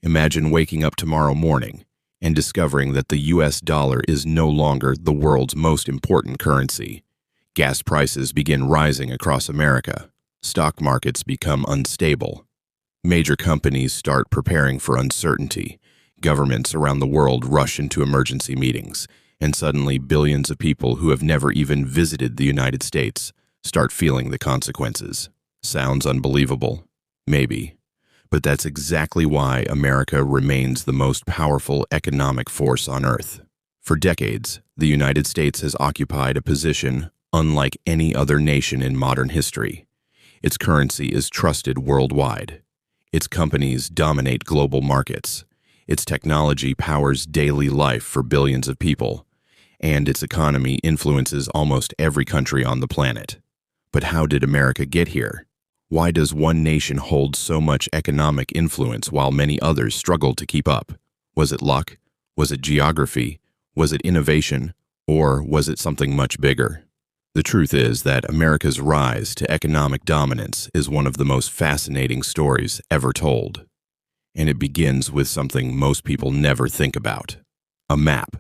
Imagine waking up tomorrow morning and discovering that the US dollar is no longer the world's most important currency. Gas prices begin rising across America. Stock markets become unstable. Major companies start preparing for uncertainty. Governments around the world rush into emergency meetings, and suddenly billions of people who have never even visited the United States start feeling the consequences. Sounds unbelievable? Maybe. But that's exactly why America remains the most powerful economic force on Earth. For decades, the United States has occupied a position unlike any other nation in modern history. Its currency is trusted worldwide. Its companies dominate global markets. Its technology powers daily life for billions of people, and its economy influences almost every country on the planet. But how did America get here? Why does one nation hold so much economic influence while many others struggle to keep up? Was it luck? Was it geography? Was it innovation? Or was it something much bigger? The truth is that America's rise to economic dominance is one of the most fascinating stories ever told. And it begins with something most people never think about: a map.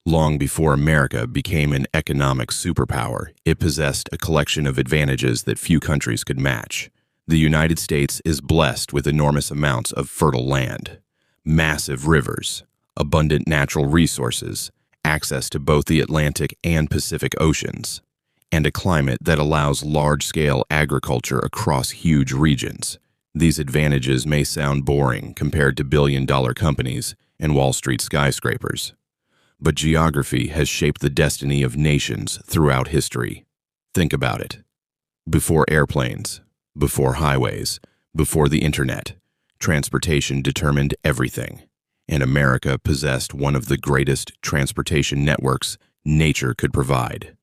Long before America became an economic superpower, it possessed a collection of advantages that few countries could match. The United States is blessed with enormous amounts of fertile land, massive rivers, abundant natural resources, access to both the Atlantic and Pacific Oceans, and a climate that allows large-scale agriculture across huge regions. These advantages may sound boring compared to billion-dollar companies and Wall Street skyscrapers. But geography has shaped the destiny of nations throughout history. Think about it. Before airplanes, before highways, before the internet, transportation determined everything, and America possessed one of the greatest transportation networks nature could provide.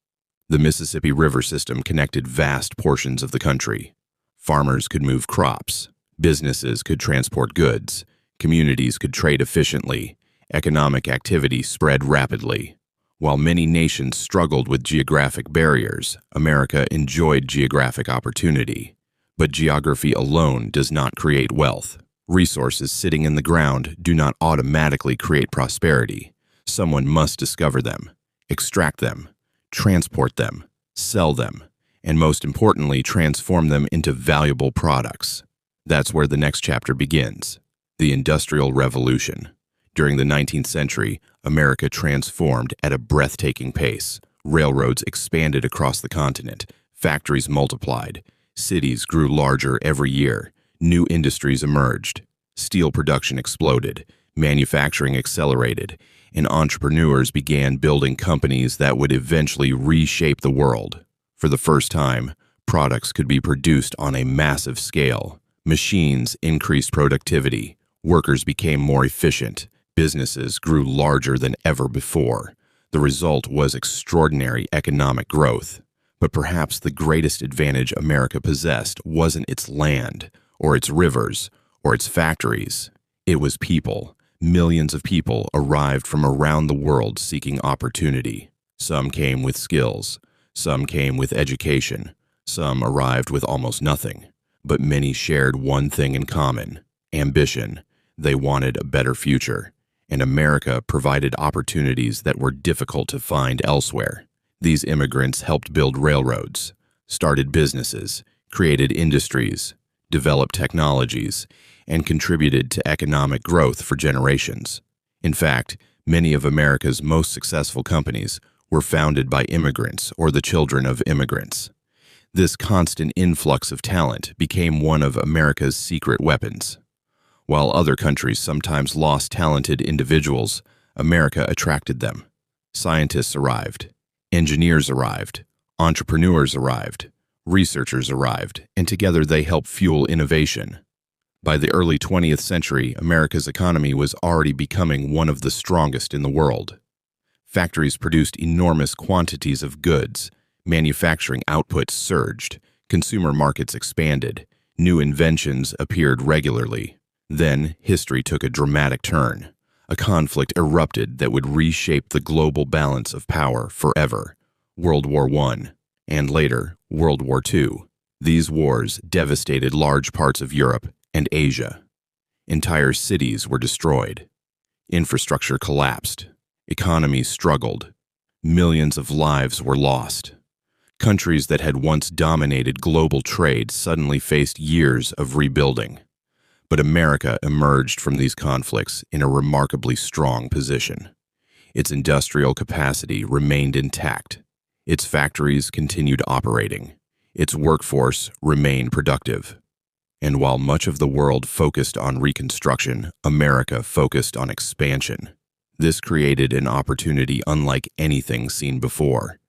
The Mississippi River system connected vast portions of the country. Farmers could move crops, businesses could transport goods, communities could trade efficiently, economic activity spread rapidly. While many nations struggled with geographic barriers, America enjoyed geographic opportunity. But geography alone does not create wealth. Resources sitting in the ground do not automatically create prosperity. Someone must discover them, extract them, transport them, sell them, and most importantly, transform them into valuable products. That's where the next chapter begins: the Industrial Revolution. During the 19th century, America transformed at a breathtaking pace. Railroads expanded across the continent, factories multiplied, cities grew larger every year, new industries emerged, steel production exploded, manufacturing accelerated, and entrepreneurs began building companies that would eventually reshape the world. For the first time, products could be produced on a massive scale. Machines increased productivity, workers became more efficient, businesses grew larger than ever before. The result was extraordinary economic growth. But perhaps the greatest advantage America possessed wasn't its land, or its rivers, or its factories. It was people. Millions of people arrived from around the world seeking opportunity. Some came with skills. Some came with education. Some arrived with almost nothing. But many shared one thing in common: ambition. They wanted a better future. And America provided opportunities that were difficult to find elsewhere. These immigrants helped build railroads, started businesses, created industries, developed technologies, and contributed to economic growth for generations. In fact, many of America's most successful companies were founded by immigrants or the children of immigrants. This constant influx of talent became one of America's secret weapons. While other countries sometimes lost talented individuals, America attracted them. Scientists arrived, engineers arrived, entrepreneurs arrived, researchers arrived, and together they helped fuel innovation. By the early 20th century, America's economy was already becoming one of the strongest in the world. Factories produced enormous quantities of goods, manufacturing output surged, consumer markets expanded, new inventions appeared regularly. Then, history took a dramatic turn. A conflict erupted that would reshape the global balance of power forever: World War I, and later, World War II. These wars devastated large parts of Europe and Asia. Entire cities were destroyed. Infrastructure collapsed. Economies struggled. Millions of lives were lost. Countries that had once dominated global trade suddenly faced years of rebuilding. But America emerged from these conflicts in a remarkably strong position. Its industrial capacity remained intact. Its factories continued operating. Its workforce remained productive. And while much of the world focused on reconstruction, America focused on expansion. This created an opportunity unlike anything seen before.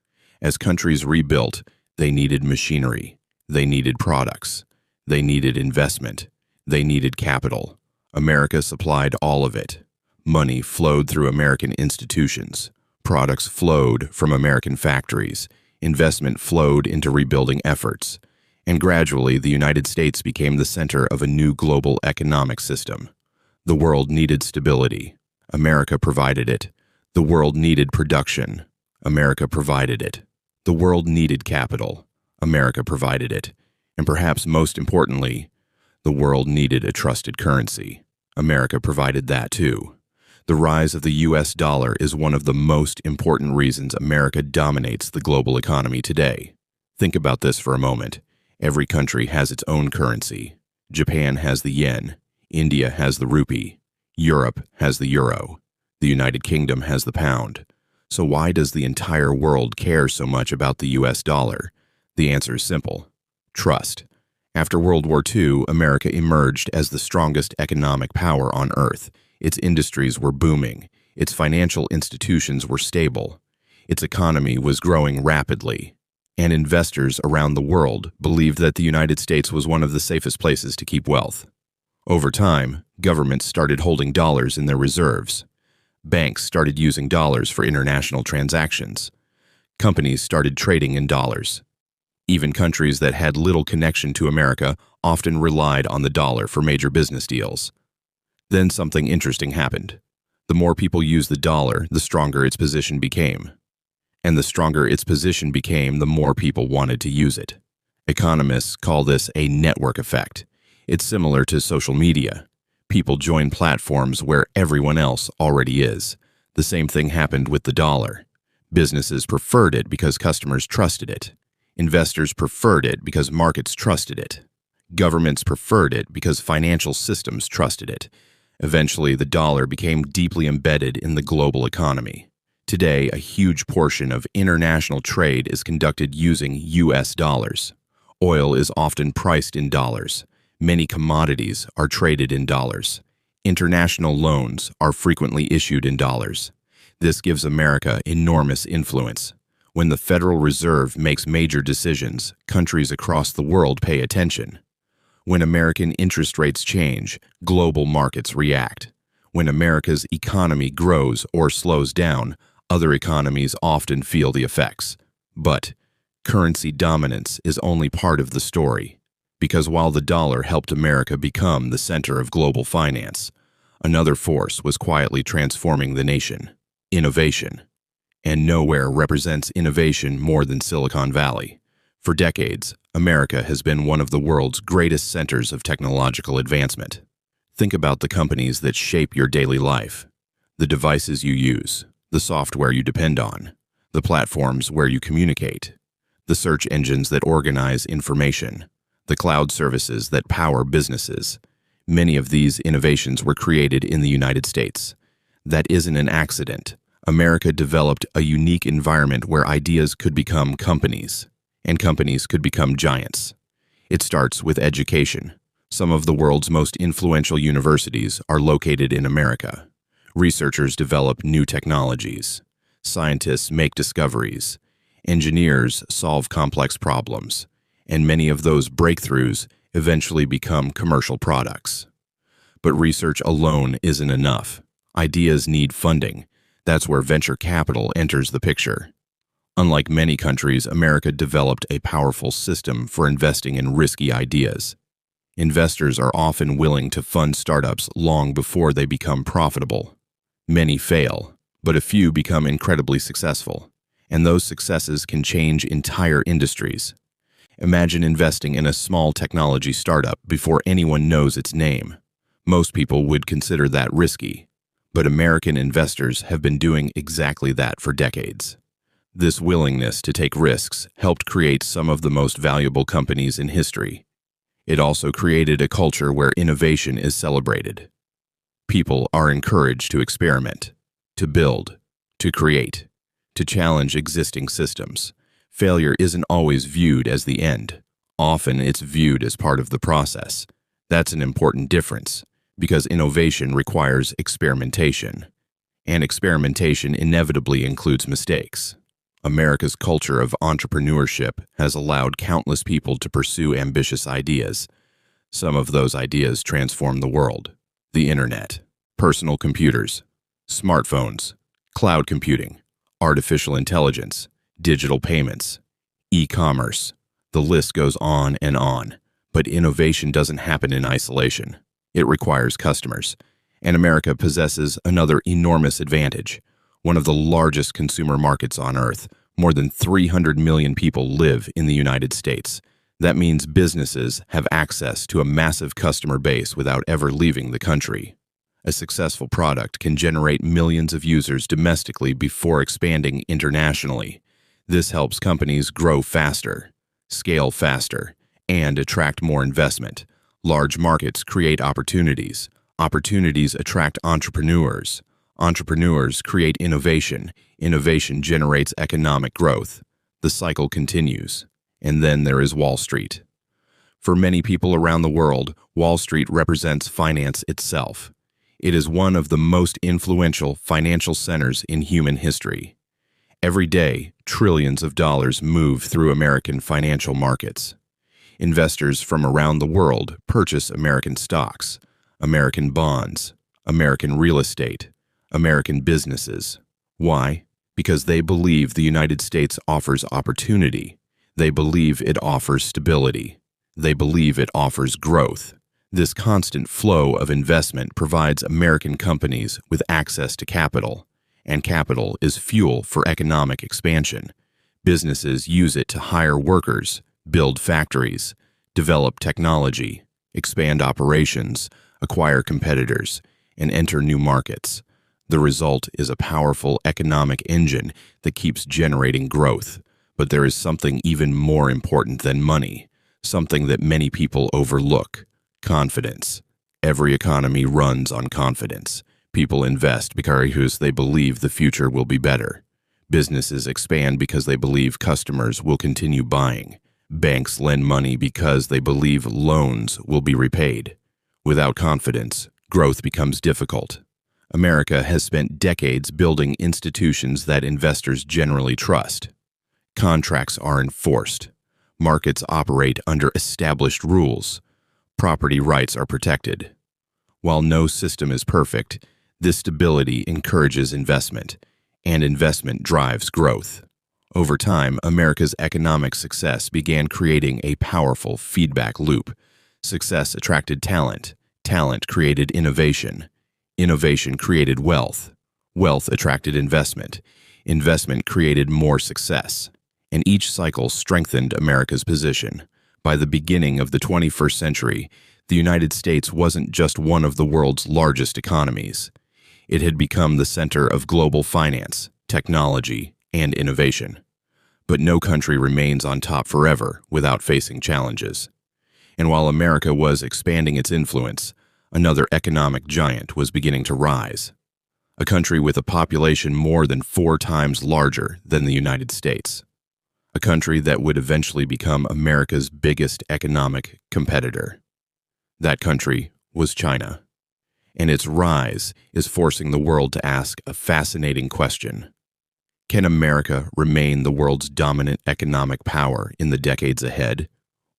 As countries rebuilt, they needed machinery, they needed products, they needed investment, they needed capital. America supplied all of it. Money flowed through American institutions. Products flowed from American factories. Investment flowed into rebuilding efforts. And gradually, the United States became the center of a new global economic system. The world needed stability. America provided it. The world needed production. America provided it. The world needed capital. America provided it. And perhaps most importantly, the world needed a trusted currency. America provided that too. The rise of the US dollar is one of the most important reasons America dominates the global economy today. Think about this for a moment. Every country has its own currency. Japan has the yen. India has the rupee. Europe has the euro. The United Kingdom has the pound. So why does the entire world care so much about the US dollar? The answer is simple: trust. After World War II, America emerged as the strongest economic power on Earth. Its industries were booming. Its financial institutions were stable. Its economy was growing rapidly. And investors around the world believed that the United States was one of the safest places to keep wealth. Over time, governments started holding dollars in their reserves. Banks started using dollars for international transactions. Companies started trading in dollars. Even countries that had little connection to America often relied on the dollar for major business deals. Then something interesting happened. The more people used the dollar, the stronger its position became. And the stronger its position became, the more people wanted to use it. Economists call this a network effect. It's similar to social media. People join platforms where everyone else already is. The same thing happened with the dollar. Businesses preferred it because customers trusted it. Investors preferred it because markets trusted it. Governments preferred it because financial systems trusted it. Eventually, the dollar became deeply embedded in the global economy. Today, a huge portion of international trade is conducted using US dollars. Oil is often priced in dollars. Many commodities are traded in dollars. International loans are frequently issued in dollars. This gives America enormous influence. When the Federal Reserve makes major decisions, countries across the world pay attention. When American interest rates change, global markets react. When America's economy grows or slows down, other economies often feel the effects. But currency dominance is only part of the story, because while the dollar helped America become the center of global finance, another force was quietly transforming the nation: innovation. And nowhere represents innovation more than Silicon Valley. For decades, America has been one of the world's greatest centers of technological advancement. Think about the companies that shape your daily life, the devices you use, the software you depend on, the platforms where you communicate, the search engines that organize information, the cloud services that power businesses. Many of these innovations were created in the United States. That isn't an accident. America developed a unique environment where ideas could become companies, and companies could become giants. It starts with education. Some of the world's most influential universities are located in America. Researchers develop new technologies. Scientists make discoveries. Engineers solve complex problems. And many of those breakthroughs eventually become commercial products. But research alone isn't enough. Ideas need funding. That's where venture capital enters the picture. Unlike many countries, America developed a powerful system for investing in risky ideas. Investors are often willing to fund startups long before they become profitable. Many fail, but a few become incredibly successful, and those successes can change entire industries. Imagine investing in a small technology startup before anyone knows its name. Most people would consider that risky, but American investors have been doing exactly that for decades. This willingness to take risks helped create some of the most valuable companies in history. It also created a culture where innovation is celebrated. People are encouraged to experiment, to build, to create, to challenge existing systems. Failure isn't always viewed as the end. Often it's viewed as part of the process. That's an important difference, because innovation requires experimentation, and experimentation inevitably includes mistakes. America's culture of entrepreneurship has allowed countless people to pursue ambitious ideas. Some of those ideas transform the world. The internet, personal computers, smartphones, cloud computing, artificial intelligence, digital payments, e-commerce. The list goes on and on. But innovation doesn't happen in isolation. It requires customers. And America possesses another enormous advantage. One of the largest consumer markets on Earth. More than 300 million people live in the United States. That means businesses have access to a massive customer base without ever leaving the country. A successful product can generate millions of users domestically before expanding internationally. This helps companies grow faster, scale faster, and attract more investment. Large markets create opportunities. Opportunities attract entrepreneurs. Entrepreneurs create innovation. Innovation generates economic growth. The cycle continues. And then there is Wall Street. For many people around the world, Wall Street represents finance itself. It is one of the most influential financial centers in human history. Every day, trillions of dollars move through American financial markets. Investors from around the world purchase American stocks, American bonds, American real estate, American businesses. Why? Because they believe the United States offers opportunity. They believe it offers stability. They believe it offers growth. This constant flow of investment provides American companies with access to capital, and capital is fuel for economic expansion. Businesses use it to hire workers, build factories, develop technology, expand operations, acquire competitors, and enter new markets. The result is a powerful economic engine that keeps generating growth. But there is something even more important than money, something that many people overlook: confidence. Every economy runs on confidence. People invest because they believe the future will be better. Businesses expand because they believe customers will continue buying. Banks lend money because they believe loans will be repaid. Without confidence, growth becomes difficult. America has spent decades building institutions that investors generally trust. Contracts are enforced. Markets operate under established rules. Property rights are protected. While no system is perfect, this stability encourages investment, and investment drives growth. Over time, America's economic success began creating a powerful feedback loop. Success attracted talent. Talent created innovation. Innovation created wealth. Wealth attracted investment. Investment created more success. And each cycle strengthened America's position. By the beginning of the 21st century, the United States wasn't just one of the world's largest economies. It had become the center of global finance, technology, and innovation. But no country remains on top forever without facing challenges. And while America was expanding its influence, another economic giant was beginning to rise. A country with a population more than 4 times larger than the United States. A country that would eventually become America's biggest economic competitor. That country was China. And its rise is forcing the world to ask a fascinating question. Can America remain the world's dominant economic power in the decades ahead?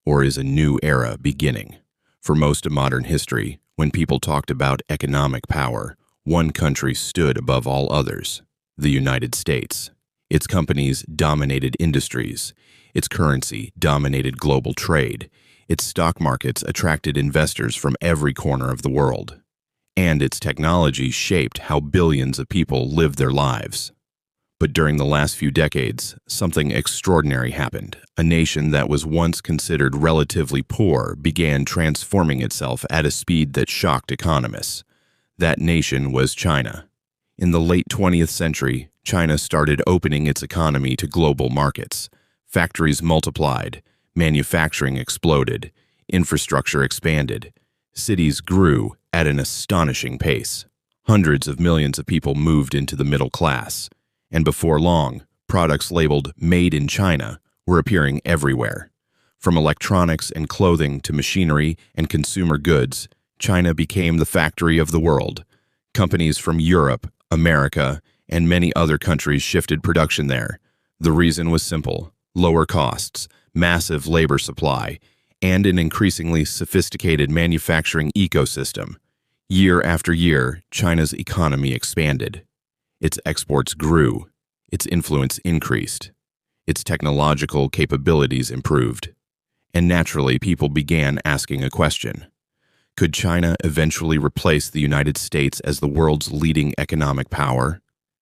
Or is a new era beginning? For most of modern history, when people talked about economic power, one country stood above all others: the United States. Its companies dominated industries. Its currency dominated global trade. Its stock markets attracted investors from every corner of the world. And its technology shaped how billions of people lived their lives. But during the last few decades, something extraordinary happened. A nation that was once considered relatively poor began transforming itself at a speed that shocked economists. That nation was China. In the late 20th century, China started opening its economy to global markets. Factories multiplied, manufacturing exploded, infrastructure expanded. Cities grew at an astonishing pace. Hundreds of millions of people moved into the middle class. And before long, products labeled "Made in China" were appearing everywhere. From electronics and clothing to machinery and consumer goods, China became the factory of the world. Companies from Europe, America, and many other countries shifted production there. The reason was simple: lower costs, massive labor supply, and an increasingly sophisticated manufacturing ecosystem. Year after year, China's economy expanded. Its exports grew, its influence increased, its technological capabilities improved. And naturally, people began asking a question. Could China eventually replace the United States as the world's leading economic power?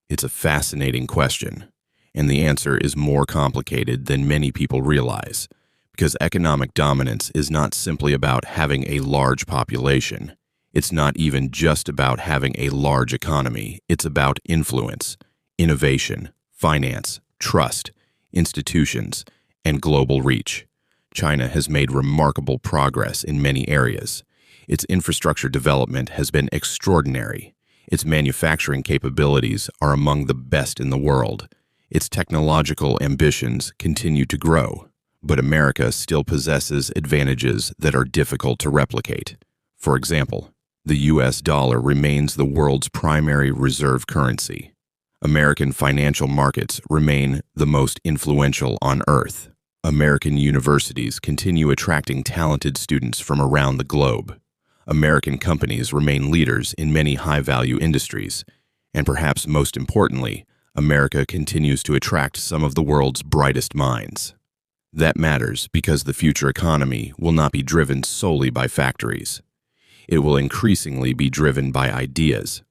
It's a fascinating question, and the answer is more complicated than many people realize, because economic dominance is not simply about having a large population. It's not even just about having a large economy. It's about influence, innovation, finance, trust, institutions, and global reach. China has made remarkable progress in many areas. Its infrastructure development has been extraordinary. Its manufacturing capabilities are among the best in the world. Its technological ambitions continue to grow. But America still possesses advantages that are difficult to replicate. For example, the US dollar remains the world's primary reserve currency. American financial markets remain the most influential on Earth. American universities continue attracting talented students from around the globe. American companies remain leaders in many high-value industries. And perhaps most importantly, America continues to attract some of the world's brightest minds. That matters because the future economy will not be driven solely by factories. It will increasingly be driven by ideas,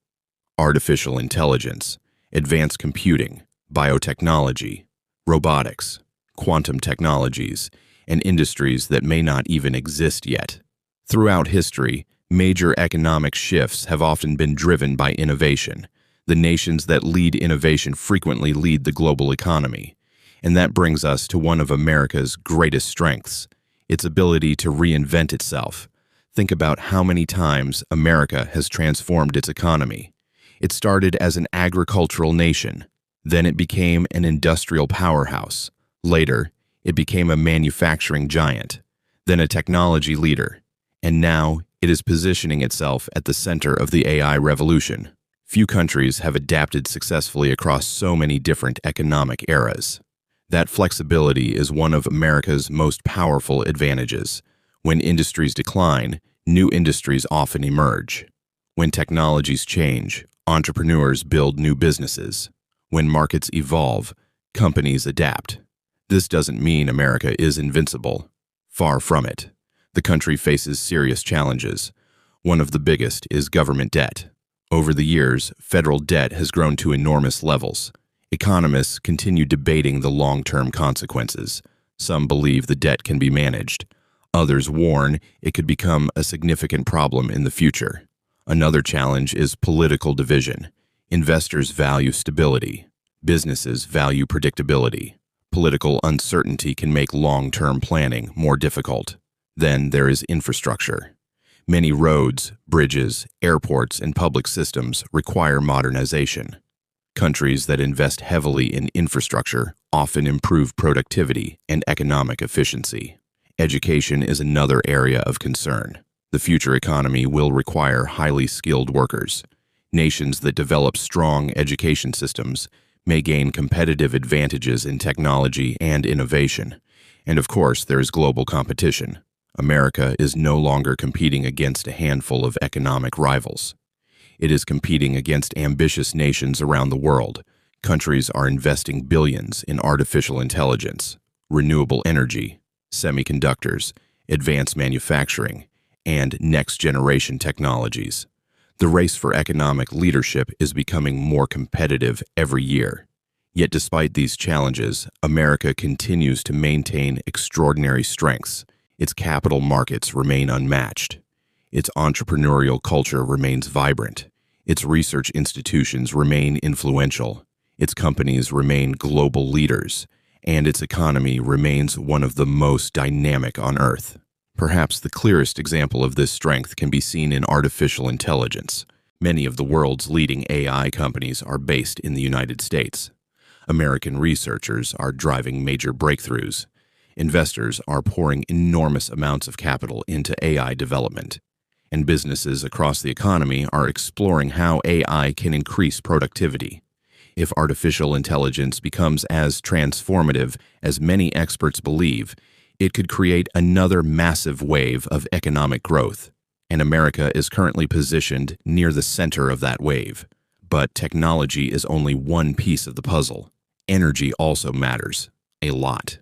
artificial intelligence, advanced computing, biotechnology, robotics, quantum technologies, and industries that may not even exist yet. Throughout history, major economic shifts have often been driven by innovation. The nations that lead innovation frequently lead the global economy. And that brings us to one of America's greatest strengths, its ability to reinvent itself. Think about how many times America has transformed its economy. It started as an agricultural nation. Then it became an industrial powerhouse. Later, it became a manufacturing giant. Then a technology leader. And now, it is positioning itself at the center of the AI revolution. Few countries have adapted successfully across so many different economic eras. That flexibility is one of America's most powerful advantages. When industries decline, new industries often emerge. When technologies change, entrepreneurs build new businesses. When markets evolve, companies adapt. This doesn't mean America is invincible. Far from it. The country faces serious challenges. One of the biggest is government debt. Over the years, federal debt has grown to enormous levels. Economists continue debating the long-term consequences. Some believe the debt can be managed. Others warn it could become a significant problem in the future. Another challenge is political division. Investors value stability. Businesses value predictability. Political uncertainty can make long-term planning more difficult. Then there is infrastructure. Many roads, bridges, airports, and public systems require modernization. Countries that invest heavily in infrastructure often improve productivity and economic efficiency. Education is another area of concern. The future economy will require highly skilled workers. Nations that develop strong education systems may gain competitive advantages in technology and innovation. And of course, there is global competition. America is no longer competing against a handful of economic rivals. It is competing against ambitious nations around the world. Countries are investing billions in artificial intelligence, renewable energy, semiconductors, advanced manufacturing, and next-generation technologies. The race for economic leadership is becoming more competitive every year. Yet despite these challenges, America continues to maintain extraordinary strengths. Its capital markets remain unmatched. Its entrepreneurial culture remains vibrant. Its research institutions remain influential. Its companies remain global leaders. And its economy remains one of the most dynamic on Earth. Perhaps the clearest example of this strength can be seen in artificial intelligence. Many of the world's leading AI companies are based in the United States. American researchers are driving major breakthroughs. Investors are pouring enormous amounts of capital into AI development. And businesses across the economy are exploring how AI can increase productivity. If artificial intelligence becomes as transformative as many experts believe, it could create another massive wave of economic growth. And America is currently positioned near the center of that wave. But technology is only one piece of the puzzle. Energy also matters, a lot.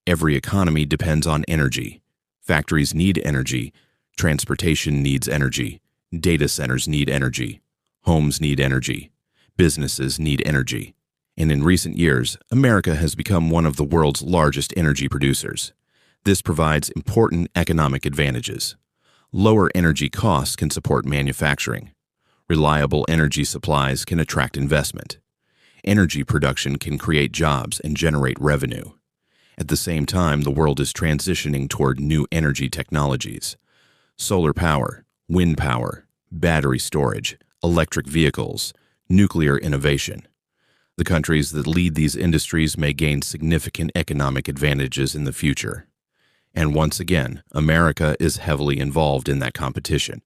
Every economy depends on energy. Factories need energy. Transportation needs energy. Data centers need energy. Homes need energy. Businesses need energy. And in recent years, America has become one of the world's largest energy producers. This provides important economic advantages. Lower energy costs can support manufacturing. Reliable energy supplies can attract investment. Energy production can create jobs and generate revenue. At the same time, the world is transitioning toward new energy technologies. Solar power, wind power, battery storage, electric vehicles, nuclear innovation. The countries that lead these industries may gain significant economic advantages in the future. And once again, America is heavily involved in that competition.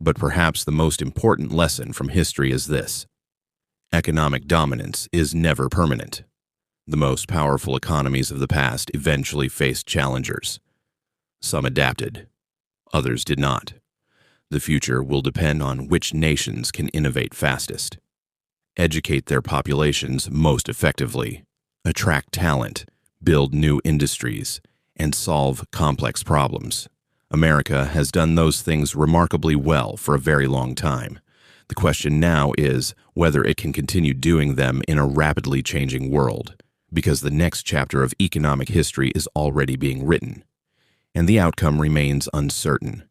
But perhaps the most important lesson from history is this: economic dominance is never permanent. The most powerful economies of the past eventually faced challengers. Some adapted, others did not. The future will depend on which nations can innovate fastest, educate their populations most effectively, attract talent, build new industries, and solve complex problems. America has done those things remarkably well for a very long time. The question now is whether it can continue doing them in a rapidly changing world, because the next chapter of economic history is already being written, and the outcome remains uncertain.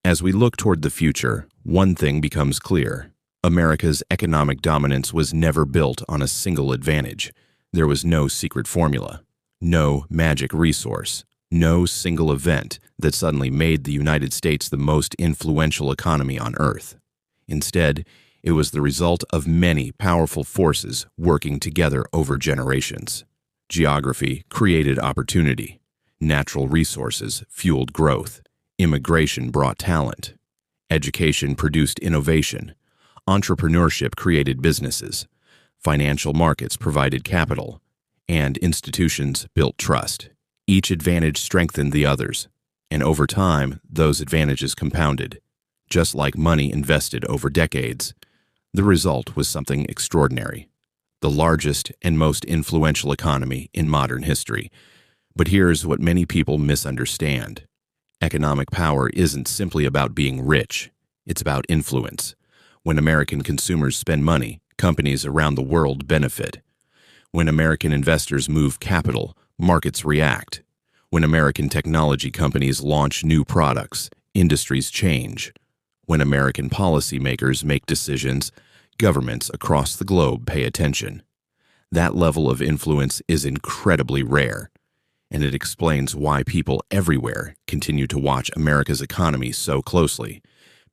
As we look toward the future, one thing becomes clear. America's economic dominance was never built on a single advantage. There was no secret formula, no magic resource, no single event that suddenly made the United States the most influential economy on Earth. Instead, it was the result of many powerful forces working together over generations. Geography created opportunity. Natural resources fueled growth. Immigration brought talent. Education produced innovation. Entrepreneurship created businesses. Financial markets provided capital. And institutions built trust. Each advantage strengthened the others. And over time, those advantages compounded. Just like money invested over decades, the result was something extraordinary. The largest and most influential economy in modern history. But here's what many people misunderstand. Economic power isn't simply about being rich. It's about influence. When American consumers spend money, companies around the world benefit. When American investors move capital, markets react. When American technology companies launch new products, industries change. When American policymakers make decisions, governments across the globe pay attention. That level of influence is incredibly rare, and it explains why people everywhere continue to watch America's economy so closely.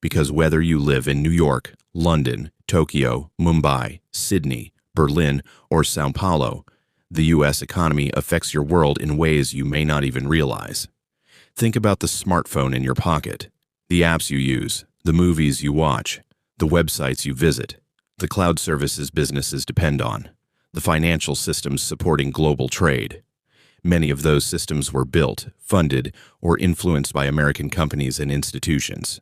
Because whether you live in New York, London, Tokyo, Mumbai, Sydney, Berlin, or Sao Paulo, the U.S. economy affects your world in ways you may not even realize. Think about the smartphone in your pocket, the apps you use, the movies you watch, the websites you visit, the cloud services businesses depend on, the financial systems supporting global trade. Many of those systems were built, funded, or influenced by American companies and institutions.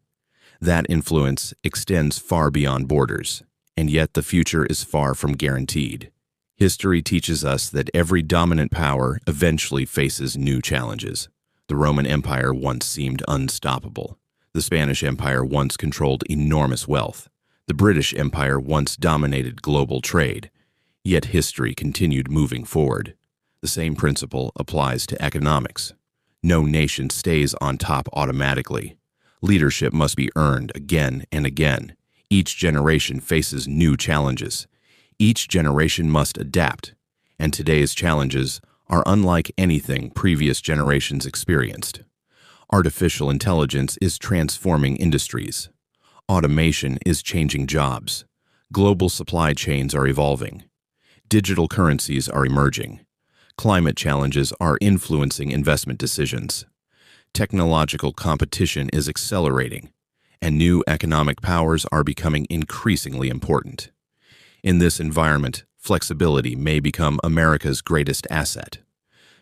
That influence extends far beyond borders, and yet the future is far from guaranteed. History teaches us that every dominant power eventually faces new challenges. The Roman Empire once seemed unstoppable. The Spanish Empire once controlled enormous wealth. The British Empire once dominated global trade. Yet history continued moving forward. The same principle applies to economics. No nation stays on top automatically. Leadership must be earned again and again. Each generation faces new challenges. Each generation must adapt, and today's challenges are unlike anything previous generations experienced. Artificial intelligence is transforming industries. Automation is changing jobs. Global supply chains are evolving. Digital currencies are emerging. Climate challenges are influencing investment decisions. Technological competition is accelerating, and new economic powers are becoming increasingly important. In this environment, flexibility may become America's greatest asset,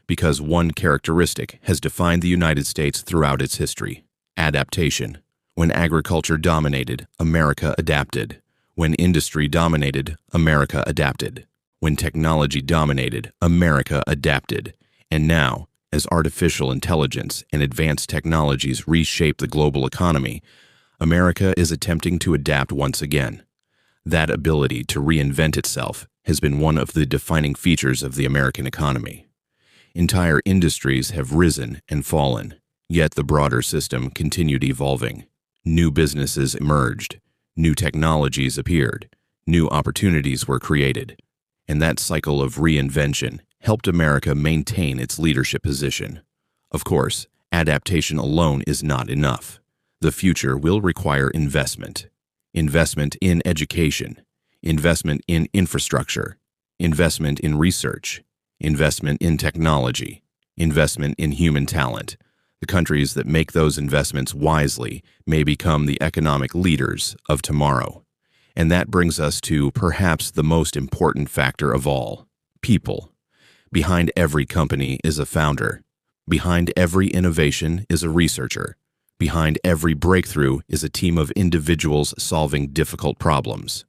because one characteristic has defined the United States throughout its history: adaptation. When agriculture dominated, America adapted. When industry dominated, America adapted. When technology dominated, America adapted. And now, as artificial intelligence and advanced technologies reshape the global economy, America is attempting to adapt once again. That ability to reinvent itself has been one of the defining features of the American economy. Entire industries have risen and fallen, yet the broader system continued evolving. New businesses emerged, new technologies appeared, new opportunities were created, and that cycle of reinvention helped America maintain its leadership position. Of course, adaptation alone is not enough. The future will require investment. Investment in education, investment in infrastructure, investment in research, investment in technology, investment in human talent. The countries that make those investments wisely may become the economic leaders of tomorrow. And that brings us to perhaps the most important factor of all: people. Behind every company is a founder. Behind every innovation is a researcher. Behind every breakthrough is a team of individuals solving difficult problems.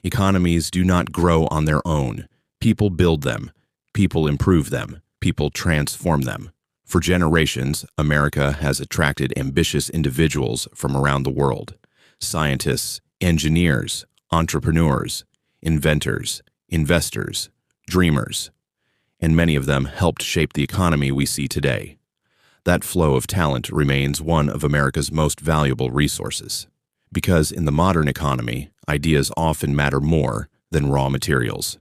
Economies do not grow on their own. People build them. People improve them. People transform them. For generations, America has attracted ambitious individuals from around the world: scientists, engineers, entrepreneurs, inventors, investors, dreamers, and many of them helped shape the economy we see today. That flow of talent remains one of America's most valuable resources, because in the modern economy, ideas often matter more than raw materials.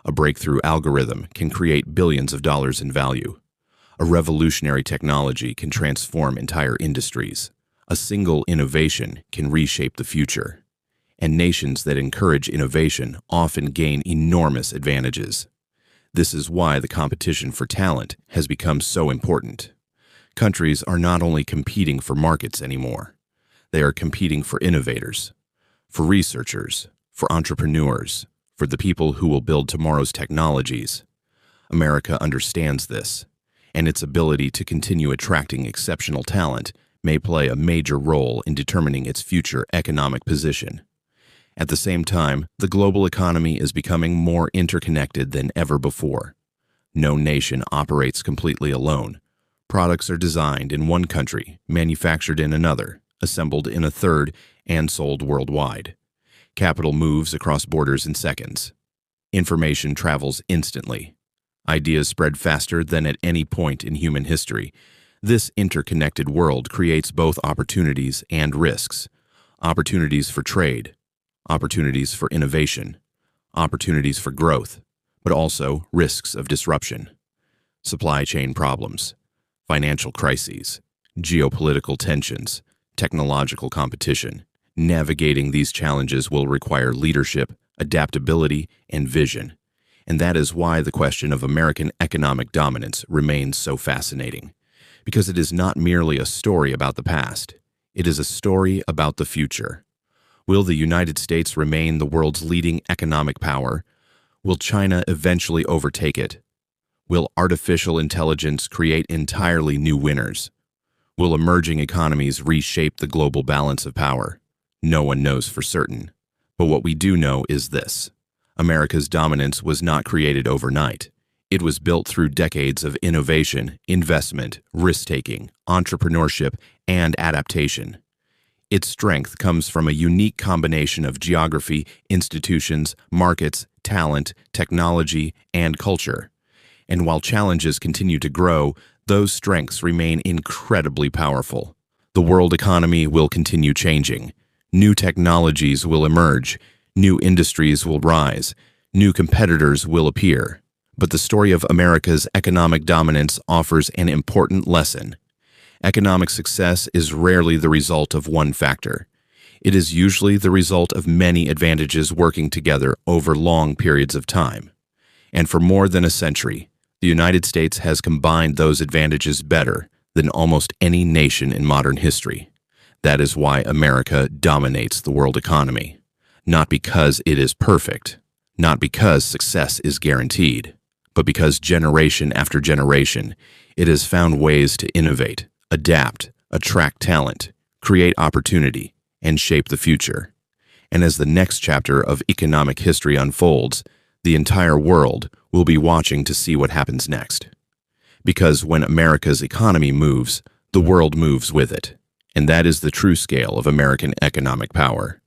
A breakthrough algorithm can create billions of dollars in value. A revolutionary technology can transform entire industries. A single innovation can reshape the future. And nations that encourage innovation often gain enormous advantages. This is why the competition for talent has become so important. Countries are not only competing for markets anymore. They are competing for innovators, for researchers, for entrepreneurs, for the people who will build tomorrow's technologies. America understands this, and its ability to continue attracting exceptional talent may play a major role in determining its future economic position. At the same time, the global economy is becoming more interconnected than ever before. No nation operates completely alone. Products are designed in one country, manufactured in another, assembled in a third, and sold worldwide. Capital moves across borders in seconds. Information travels instantly. Ideas spread faster than at any point in human history. This interconnected world creates both opportunities and risks. Opportunities for trade, opportunities for innovation, opportunities for growth, but also risks of disruption. Supply chain problems, financial crises, geopolitical tensions, technological competition. Navigating these challenges will require leadership, adaptability, and vision. And that is why the question of American economic dominance remains so fascinating, because it is not merely a story about the past. It is a story about the future. Will the United States remain the world's leading economic power? Will China eventually overtake it? Will artificial intelligence create entirely new winners? Will emerging economies reshape the global balance of power? No one knows for certain. But what we do know is this: America's dominance was not created overnight. It was built through decades of innovation, investment, risk-taking, entrepreneurship, and adaptation. Its strength comes from a unique combination of geography, institutions, markets, talent, technology, and culture. And while challenges continue to grow, those strengths remain incredibly powerful. The world economy will continue changing. New technologies will emerge. New industries will rise. New competitors will appear. But the story of America's economic dominance offers an important lesson. Economic success is rarely the result of one factor. It is usually the result of many advantages working together over long periods of time. And for more than a century, the United States has combined those advantages better than almost any nation in modern history. That is why America dominates the world economy. Not because it is perfect, not because success is guaranteed, but because generation after generation, it has found ways to innovate, adapt, attract talent, create opportunity, and shape the future. And as the next chapter of economic history unfolds, the entire world will be watching to see what happens next. Because when America's economy moves, the world moves with it. And that is the true scale of American economic power.